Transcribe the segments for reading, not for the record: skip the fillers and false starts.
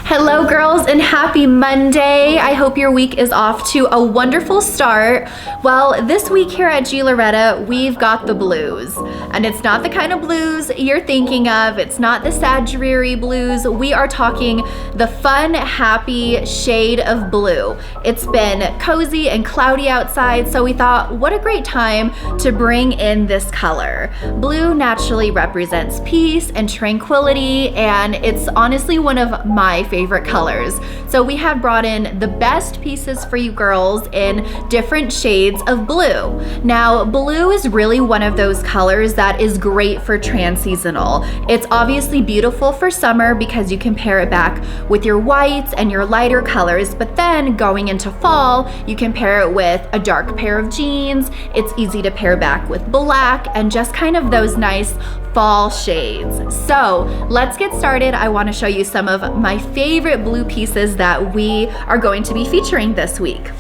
Hello girls and happy Monday. I hope your week is off to a wonderful start. Well, this week here at Gee Loretta, we've got the blues. And it's not the kind of blues you're thinking of. It's not the sad, dreary blues. We are talking the fun, happy shade of blue. It's been cozy and cloudy outside, so we thought, what a great time to bring in this color. Blue naturally represents peace and tranquility, and it's honestly one of my favorite colors. So we have brought in the best pieces for you girls in different shades of blue. Now, blue is really one of those colors that is great for trans-seasonal. It's obviously beautiful for summer because you can pair it back with your whites and your lighter colors, but then going into fall, you can pair it with a dark pair of jeans. It's easy to pair back with black and just kind of those nice fall shades. So let's get started. I want to show you some of my favorite blue pieces that we are going to be featuring this week.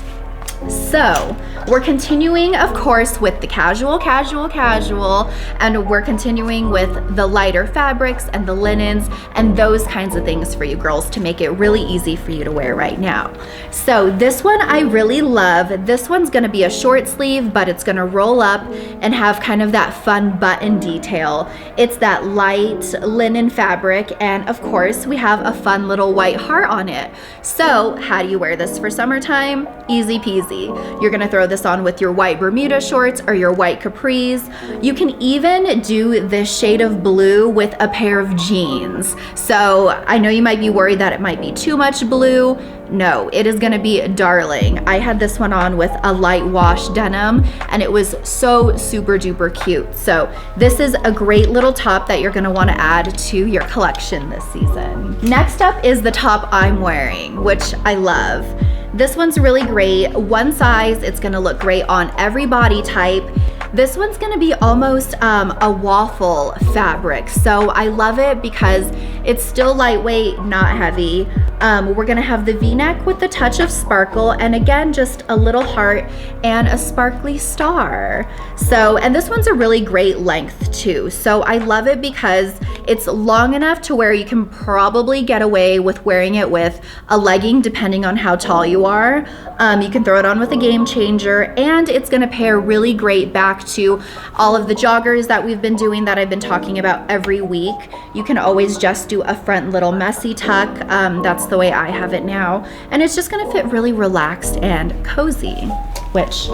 So we're continuing, of course, with the casual, and we're continuing with the lighter fabrics and the linens and those kinds of things for you girls to make it really easy for you to wear right now. So this one I really love. This one's gonna be a short sleeve, but it's gonna roll up and have kind of that fun button detail. It's that light linen fabric, and of course we have a fun little white heart on it. So how do you wear this for summertime? Easy peasy. You're gonna throw this on with your white Bermuda shorts or your white capris. You can even do this shade of blue with a pair of jeans. So I know you might be worried that it might be too much blue. No, it is gonna be darling. I had this one on with a light wash denim and it was so super duper cute. So this is a great little top that you're gonna wanna add to your collection this season. Next up is the top I'm wearing, which I love. This one's really great. One size, it's gonna look great on every body type. This one's gonna be almost a waffle fabric. So I love it because it's still lightweight, not heavy. We're gonna have the V-neck with the touch of sparkle, and again, just a little heart and a sparkly star. So, and this one's a really great length too. So I love it because it's long enough to where you can probably get away with wearing it with a legging depending on how tall you are. You can throw it on with a game changer, and it's gonna pair really great back to all of the joggers that we've been doing that I've been talking about every week. You can always just do a front little messy tuck. That's the way I have it now. And it's just gonna fit really relaxed and cozy, which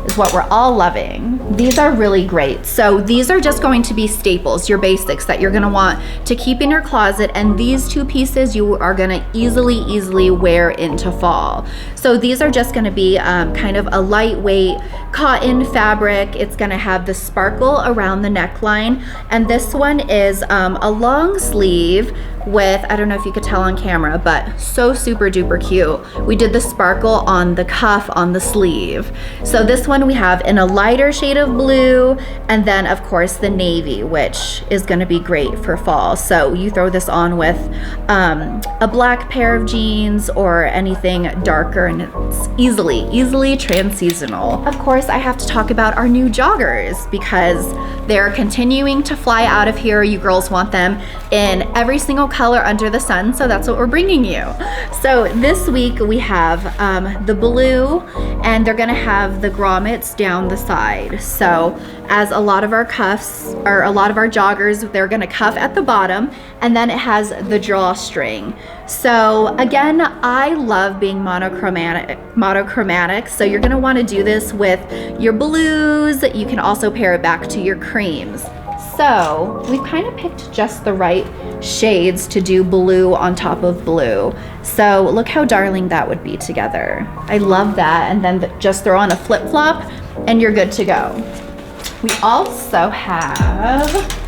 is what we're all loving. These are really great. So these are just going to be staples, your basics that you're gonna want to keep in your closet, and these two pieces you are gonna easily wear into fall. So these are just gonna be kind of a lightweight cotton fabric. It's gonna have the sparkle around the neckline, and this one is a long sleeve with, I don't know if you could tell on camera, but so super duper cute. We did the sparkle on the cuff on the sleeve. So this one we have in a lighter shade of blue, and then of course the navy, which is gonna be great for fall. So you throw this on with a black pair of jeans or anything darker, and it's easily trans-seasonal. Of course, I have to talk about our new joggers because they're continuing to fly out of here. You girls want them in every single color under the sun, so that's what we're bringing you. So this week we have the blue, and they're gonna have the grommets down the side. So as a lot of our cuffs, or a lot of our joggers, they're gonna cuff at the bottom, and then it has the drawstring. So again, I love being monochromatic. So you're gonna wanna do this with your blues. You can also pair it back to your creams. So we've kind of picked just the right shades to do blue on top of blue. So look how darling that would be together. I love that. And then just throw on a flip-flop and you're good to go. We also have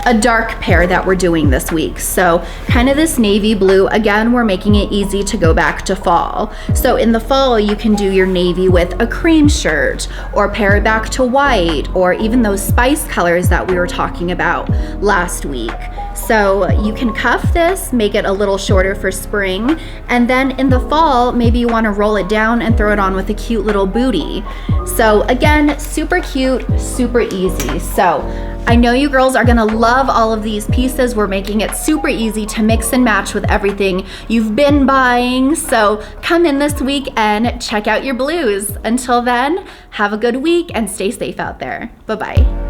a dark pair that we're doing this week. So kind of this navy blue. Again, we're making it easy to go back to fall. So in the fall, you can do your navy with a cream shirt or pair it back to white, or even those spice colors that we were talking about last week. So you can cuff this, make it a little shorter for spring, and then in the fall, maybe you want to roll it down and throw it on with a cute little bootie. So again, super cute, super easy. So I know you girls are gonna love all of these pieces. We're making it super easy to mix and match with everything you've been buying. So come in this week and check out your blues. Until then, have a good week and stay safe out there. Bye-bye.